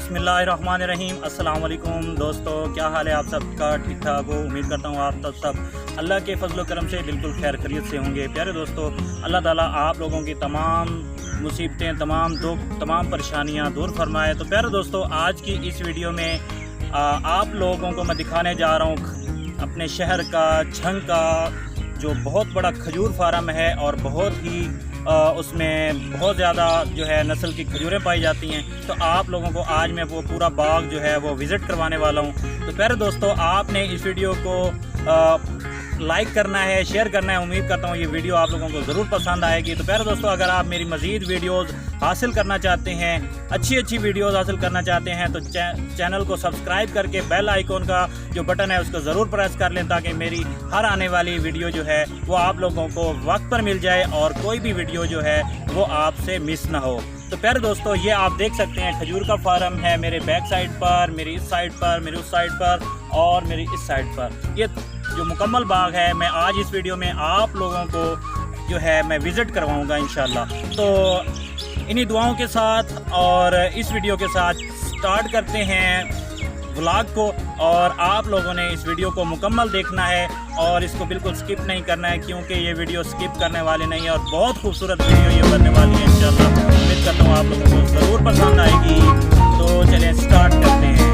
बिस्मिल्लाहिर्रहमानिर्रहीम। अस्सलाम वालेकुम दोस्तों, क्या हाल है आप सबका? ठीक ठाक हो? उम्मीद करता हूँ आप सब अल्लाह के फजल करम से बिल्कुल खैर खैरियत से होंगे। प्यारे दोस्तों, अल्लाह ताला आप लोगों की तमाम मुसीबतें, तमाम दुख, तमाम परेशानियाँ दूर फरमाए। तो प्यारे दोस्तों, आज की इस वीडियो में आप लोगों को मैं दिखाने जा रहा हूँ अपने शहर का झंग का जो बहुत बड़ा खजूर फार्म है और बहुत ही उसमें बहुत ज़्यादा जो है नस्ल की खजूरें पाई जाती हैं। तो आप लोगों को आज मैं वो पूरा बाग जो है वो विज़िट करवाने वाला हूँ। तो प्यारे दोस्तों, आपने इस वीडियो को लाइक करना है, शेयर करना है। उम्मीद करता हूँ ये वीडियो आप लोगों को ज़रूर पसंद आएगी। तो प्यारे दोस्तों, अगर आप मेरी मज़ीद वीडियोस हासिल करना चाहते हैं, अच्छी वीडियोस हासिल करना चाहते हैं, तो चैनल को सब्सक्राइब करके बेल आइकॉन का जो बटन है उसको ज़रूर प्रेस कर लें, ताकि मेरी हर आने वाली वीडियो जो है वो आप लोगों को वक्त पर मिल जाए और कोई भी वीडियो जो है वो आपसे मिस ना हो। तो प्यारे दोस्तों, ये आप देख सकते हैं खजूर का फार्म है मेरे बैक साइड पर, मेरी इस साइड पर, मेरी उस साइड पर और मेरी इस साइड पर। ये जो मुकम्मल बाग है मैं आज इस वीडियो में आप लोगों को जो है मैं विज़िट करवाऊंगा इंशाल्लाह। तो इन्हीं दुआओं के साथ और इस वीडियो के साथ स्टार्ट करते हैं व्लॉग को। और आप लोगों ने इस वीडियो को मुकम्मल देखना है और इसको बिल्कुल स्किप नहीं करना है, क्योंकि ये वीडियो स्किप करने वाली नहीं है और बहुत खूबसूरत वीडियो ये बनने वाली है इंशाल्लाह। उम्मीद करता हूँ आप लोगों को ज़रूर पसंद आएगी। तो चलिए स्टार्ट करते हैं।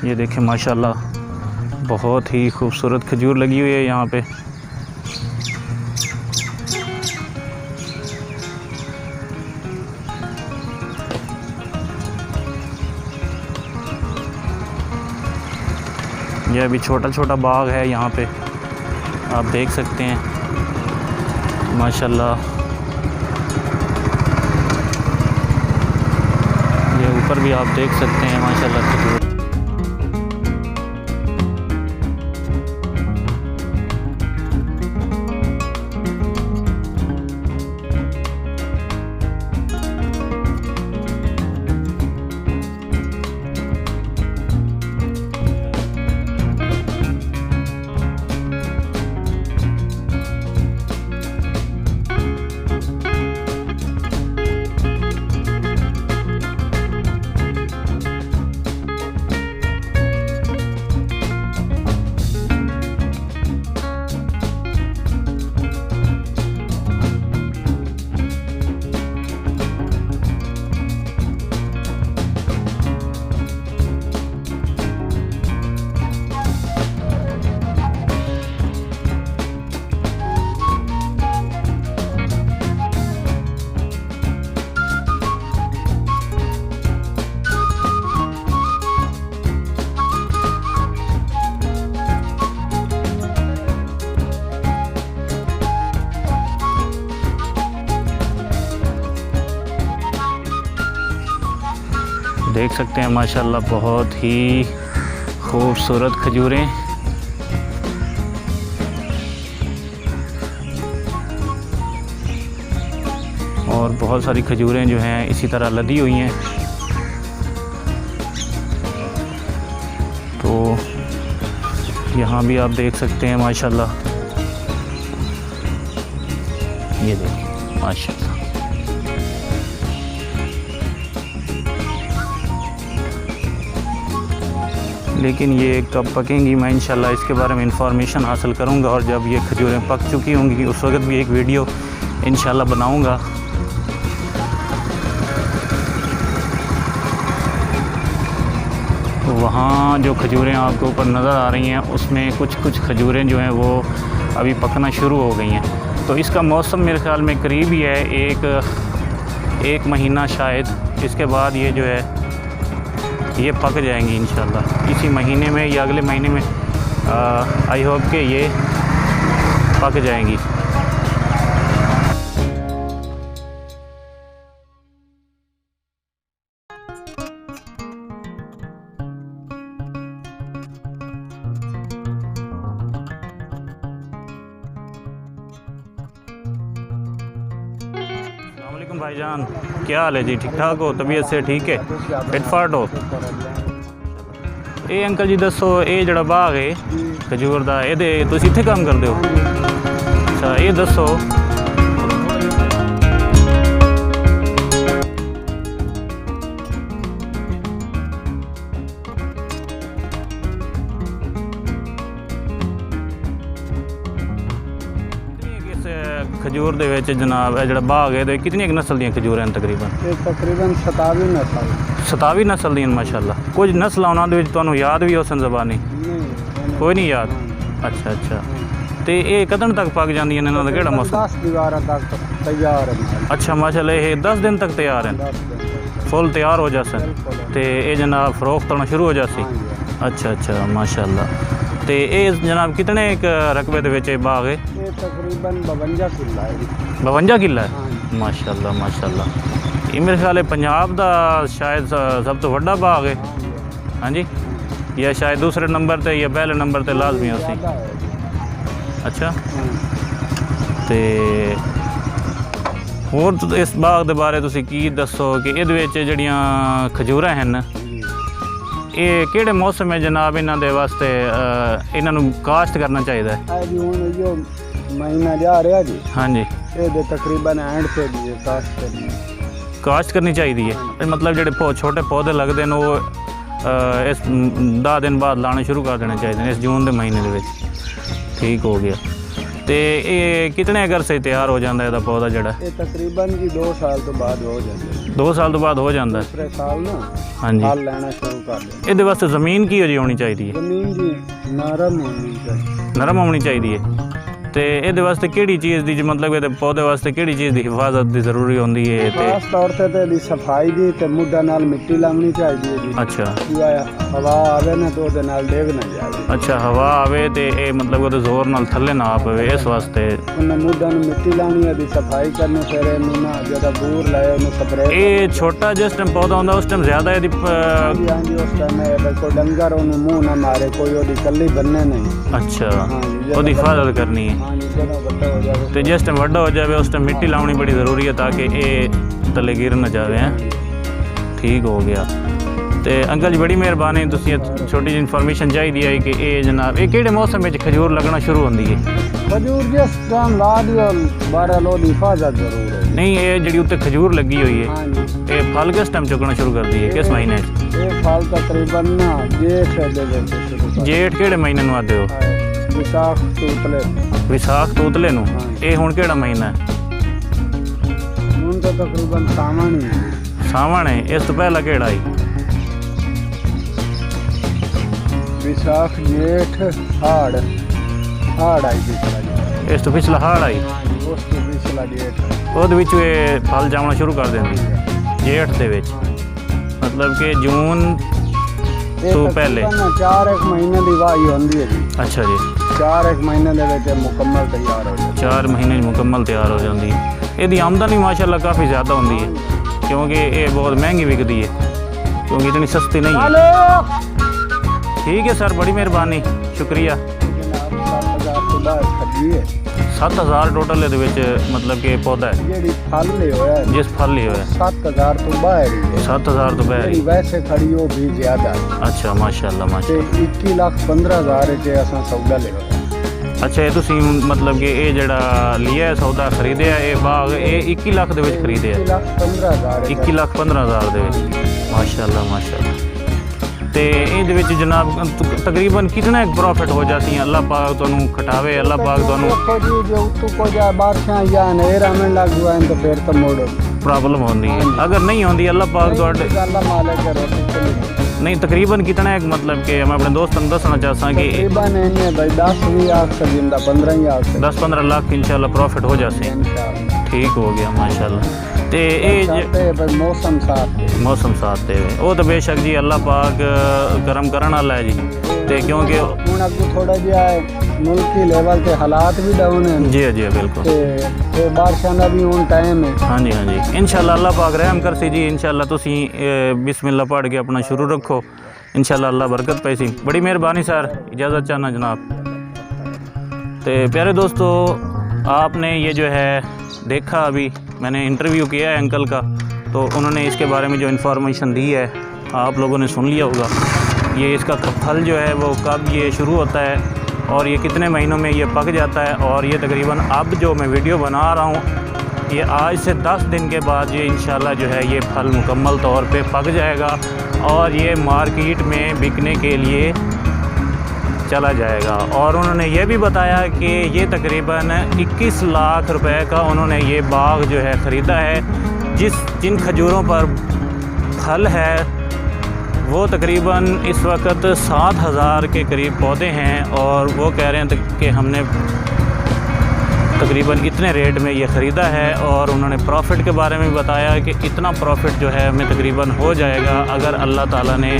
ये देखें माशाल्लाह, बहुत ही खूबसूरत खजूर लगी हुई है यहाँ पे। यह अभी छोटा छोटा बाग है यहाँ पे, आप देख सकते हैं माशाल्लाह। ये ऊपर भी आप देख सकते हैं माशाल्लाह खजूर। देख सकते हैं माशाल्लाह, बहुत ही खूबसूरत खजूरें। और बहुत सारी खजूरें जो हैं इसी तरह लदी हुई हैं। तो यहाँ भी आप देख सकते हैं माशाल्लाह, ये देखिए माशाल्लाह। लेकिन ये कब पकेंगी मैं इंशाल्लाह इसके बारे में इंफॉर्मेशन हासिल करूँगा, और जब ये खजूरें पक चुकी होंगी उस वक्त भी एक वीडियो इंशाल्लाह बनाऊँगा। वहाँ जो खजूरें आपको ऊपर नज़र आ रही हैं उसमें कुछ खजूरें जो हैं वो अभी पकना शुरू हो गई हैं। तो इसका मौसम मेरे ख़्याल में करीब ही है, एक महीना शायद, इसके बाद ये जो है ये पक जाएंगी इंशाल्लाह इसी महीने में या अगले महीने में। आई होप कि ये पक जाएंगी। अस्सलामुअलैकुम भाईजान, क्या हाल है जी? ठीक ठाक हो? तबीयत से ठीक है? फिट फाट हो? ये अंकल जी दसो, ये जड़ा बाग है खजूर दा, ये तुसीं इत्थे काम करदे हो? अच्छा, ये दसो खजूर दे विच जनाब है जड़ा बाग है कितनी नस्ल दी खजूर हैं तकरीबन? तकरीबन 27 नस्ल। 27 नस्ल दी माशाल्लाह। कुछ नस्ल उन्हां दे विच तुहानूं याद भी हो सन ज़बानी? कोई नहीं याद? अच्छा अच्छा। तो ये कदन तक पक जांदियां ने? इन्हां दा केड़ा मौसम? 10-12 तक तैयार है। अच्छा माशाल्लाह, ये 10 दिन तक तैयार हैं, फुल तैयार हो जासन तो ये जनाब फरोख्त होना शुरू हो जासी? अच्छा अच्छा माशाल्लाह। तो ये जनाब कितने एक रकबे दे विच बाग है? ये तकरीबन 52 किला है। 52 किला है? माशाल्लाह माशाल्लाह। ये मेरे ख्याल है पंजाब दा शायद सब तो वड्डा बाग है। हाँ जी, या शायद दूसरे नंबर ते या पहले नंबर ते लाजमी हो सी? अच्छा। तो होर इस बाग दे बारे तुसीं की दसो कि इहदे विच जड़ियां खजूरां हैं ये किहड़े मौसम में जनाब इन्हां दे वास्ते इन्हां नूं काश्त करना चाहिए? जी हुण जो महीना जा रहा जी। हाँ जी, ये तकरीबन एंड पे भी काश्त करनी चाहिए है। मतलब जेडे छोटे पौधे लगते हैं वो इस 10 दिन बाद लाने शुरू कर देने चाहिए इस जून के महीने के। ठीक हो गया। तो ये कितने अगर से तैयार हो जाता है पौधा जड़ा? ये तकरीबन जी 2 साल तो बाद हो जाता है। 2 साल तो बाद हो जाता है? दूसरे साल ना हाँ जी, फल लेना शुरू कर दें। ये वास्ते ज़मीन की होनी चाहिए? ज़मीन जी नरम होनी चाहिए। नरम होनी चाहिए। तो ये वास्ते किहड़ी चीज़ दी मतलब ये पौधे वास्ते किहड़ी चीज़ की हिफाजत की जरूरी होती है? खास तौर से सफाई दी ते मुड्ढा नाल मिट्टी लानी चाहिए जी। अच्छा, हवा आवे ना तो उहदे नाल डेग ना जाए। अच्छा, हवा आवे तो ये मतलब वो जोर नाल थल्ले ना पवे, इस वास्ते उन्हें मुड्ढा नूं मिट्टी लानी है, सफाई करनी, फिर इन्हू ना जदा बूर लाए उन्हें स्प्रे। ये छोटा जिस टाइम पौधा होंदा उस टाइम ज़्यादा यदि हाँ जी उस टाइम कोई डंगर उन्हें मुँह ना मारे, कोई वो कली बनने नहीं। अच्छा, वो हिफाजत करनी है। तो जिस टाइम वड्डा हो जाए उस टाइम मिट्टी लानी बड़ी ज़रूरी है ताकि ये तले गिर न जाए हैं। ठीक हो गया। तो अंकल जी बड़ी मेहरबानी, तुसीं छोटी जी इन्फॉर्मेशन चाहिए है कि ये जनाब ये किहड़े मौसम में खजूर लगना शुरू होती है? खजूर जिस टाइम ला दियो 12 लो हिफाजत जरूर है। नहीं, ये जी उत्ते खजूर लगी हुई है ये फल किस टाइम चुकना शुरू करती है? किस महीने? ये फल तकरीबन ना जेठ केड़े महीने नूं आते हो? विसाख तूतले। विसाख तूतले नूं? ये हुण केड़ा महीना है? हुण तो तकरीबन सावन ही है। सावन है? इस तो पहला केड़ा है? विसाख जेठ हाड़ आई पिछला। इस तो पिछला हाड़ आई? उस तो पिछला जेठ। ਉਹਦੇ ਵਿੱਚ ਇਹ ਫਲ ਜਾਮਣਾ ਸ਼ੁਰੂ ਕਰ ਦਿੰਦੀ ਹੈ ਜੇਠ ਦੇ ਵਿੱਚ, मतलब कि जून तो पहले 4 महीने की वाही होती है जी। अच्छा जी, 4 महीने के मुकम्मल तैयार हो जाती है। 4 महीने मुकम्मल तैयार हो जाती है। इसकी आमदनी माशाल्लाह काफ़ी ज़्यादा होती है क्योंकि ये बहुत महंगी बिकती है क्योंकि इतनी सस्ती नहीं है। ठीक है सर, बड़ी मेहरबानी, शुक्रिया। 7,000 टोटल मतलब कि पौधा है जिस फल ही होया 7,000 तो बाहर ही है। 7,000 तो बाहर ही वैसे खड़ी हो भी ज्यादा। अच्छा माशाल्लाह माशाल्लाह। 21,15,000 के असां सौदा ले। अच्छा, ये तुसी मतलब कि ये जड़ा लिया है सौदा खरीदे है ये बाग ये 21 लाख दे विच खरीदे है? 21,15,000 21,15,000 दे विच। माशाल्लाह माशाल्लाह। ਤੇ ਇਹਦੇ ਵਿੱਚ ਜਨਾਬ ਤਕਰੀਬਨ ਕਿੰਨਾ ਕੁ ਪ੍ਰੋਫਿਟ ਹੋ ਜਾਂਦੀ ਹੈ? ਅੱਲਾਹ ਪਾਕ ਤੁਹਾਨੂੰ ਖਟਾਵੇ, ਅੱਲਾਹ ਪਾਕ ਤੁਹਾਨੂੰ देखो जी जो तू को जा बादशाह या अंधेरा में लग हुआ है तो फिर तो मोड़ो ਪ੍ਰੋਬਲਮ ਹੁੰਦੀ ਹੈ। ਅਗਰ ਨਹੀਂ ਹੁੰਦੀ ਅੱਲਾਹ ਪਾਕ ਤੁਹਾਡੇ अल्लाह मालिक है रोटी चली ਨਹੀਂ ਤਕਰੀਬਨ ਕਿੰਨਾ ਕੁ मतलब ਕਿ ਮੈਂ ਆਪਣੇ ਦੋਸਤਾਂ ਨੂੰ ਦੱਸਣਾ ਚਾਹਸਾਂ ਕਿ तकरीबन इन्हें भाई 10 भी आग से जिंदा 15 ही आग से 10-15 ਲੱਖ ਇਨਸ਼ਾਅੱਲਾ ਪ੍ਰੋਫਿਟ ਹੋ ਜਾਸੇ। इंशाल्लाह ਠੀਕ ਹੋ ਗਿਆ ਮਾਸ਼ਾਅੱਲਾ। ਤੇ ਇਹ चाहते हैं भाई मौसम साथ है। ਮੌਸਮ ਸਾਥ ਦੇ ਉਹ ਤਾਂ ਬੇਸ਼ੱਕ ਜੀ ਅੱਲਾਹ ਪਾਕ ਕਰਮ ਕਰਨ ਵਾਲਾ ਹੈ ਜੀ। ਤੇ ਕਿਉਂਕਿ ਹੁਣ ਅੱਗੋਂ ਥੋੜਾ ਜਿਹਾ ਮੁਲਕੀ ਲੈਵਲ ਤੇ ਹਾਲਾਤ ਵੀ ਡਾਊਨ ਹੈ ਜੀ ਜੀ ਬਿਲਕੁਲ ਤੇ ਬਾਰਿਸ਼ਾਂ ਦਾ ਵੀ ਹੁਣ ਟਾਈਮ ਹੈ। ਹਾਂਜੀ ਹਾਂਜੀ ਇਨਸ਼ਾਅੱਲਾ ਅੱਲਾਹ ਪਾਕ ਰਹਿਮ ਕਰਸੀ ਜੀ। ਇਨਸ਼ਾਅੱਲਾ ਤੁਸੀਂ ਬਿਸਮਿल्लाह पढ़ के अपना शुरू रखो, इंशाल्लाह अल्लाह बरकत पैसी। बड़ी मेहरबानी सर, इजाज़त चाहना जनाब। तो प्यारे दोस्तों, आपने ये जो है देखा, अभी मैंने इंटरव्यू किया है अंकल का, तो उन्होंने इसके बारे में जो इन्फॉर्मेशन दी है आप लोगों ने सुन लिया होगा। ये इसका फल जो है वो कब ये शुरू होता है और ये कितने महीनों में ये पक जाता है, और ये तकरीबन अब जो मैं वीडियो बना रहा हूँ ये आज से 10 दिन के बाद ये इंशाल्लाह जो है ये फल मुकम्मल तौर पे पक जाएगा और ये मार्केट में बिकने के लिए चला जाएगा। और उन्होंने ये भी बताया कि ये तकरीबन 21 लाख रुपए का उन्होंने ये बाग जो है ख़रीदा है। जिन खजूरों पर फल है वो तकरीबन इस वक्त 7,000 के करीब पौधे हैं, और वो कह रहे हैं कि हमने तकरीबन इतने रेट में ये ख़रीदा है। और उन्होंने प्रॉफिट के बारे में बताया कि इतना प्रॉफिट जो है हमें तकरीबन हो जाएगा अगर अल्लाह ताला ने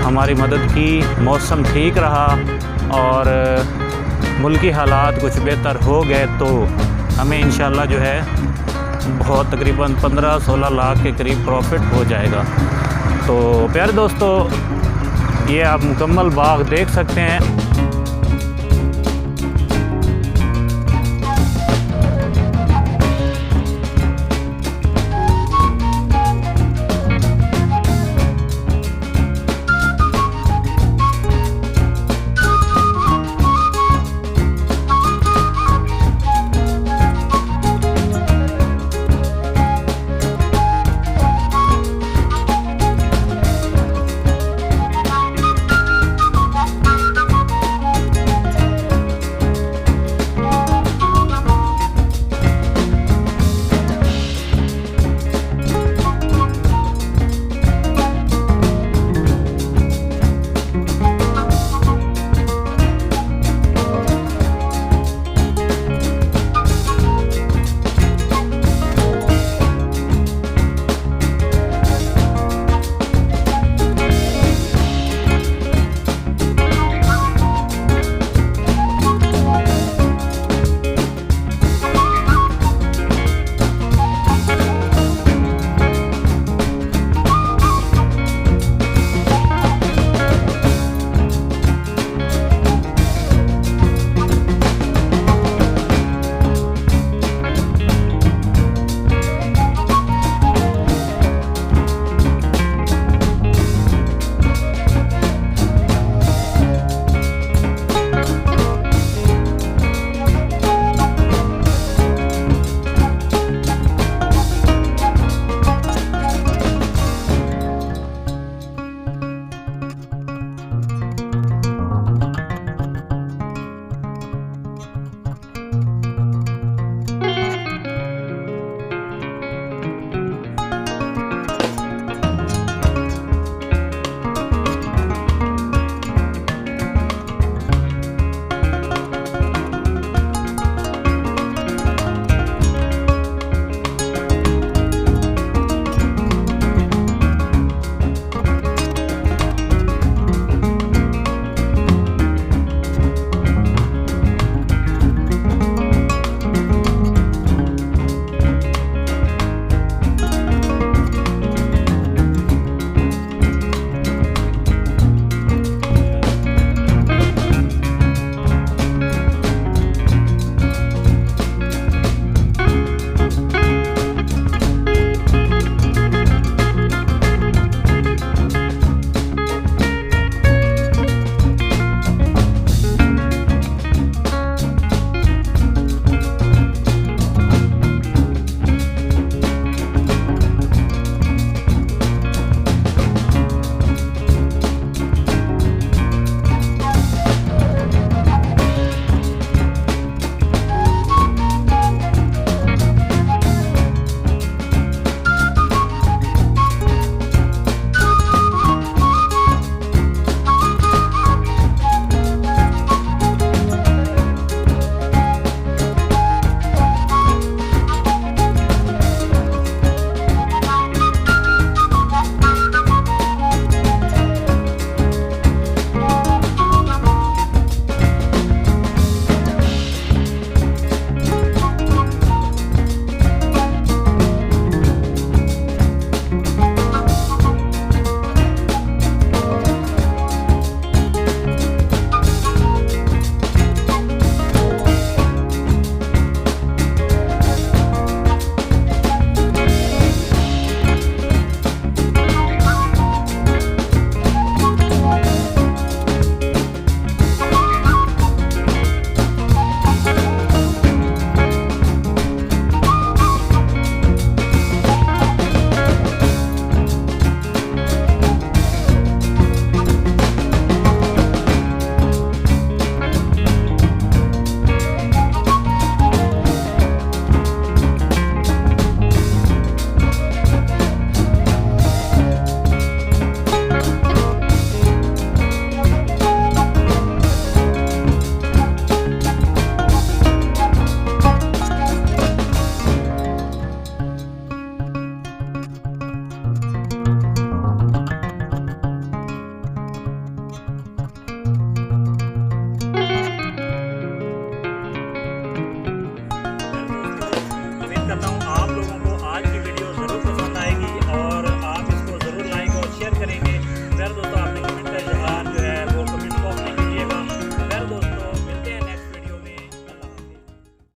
हमारी मदद की, मौसम ठीक रहा और मुल्की हालात कुछ बेहतर हो गए तो हमें इंशाल्लाह जो है बहुत तकरीबन 15-16 लाख के करीब प्रॉफिट हो जाएगा। तो प्यारे दोस्तों, ये आप मुकम्मल बाग देख सकते हैं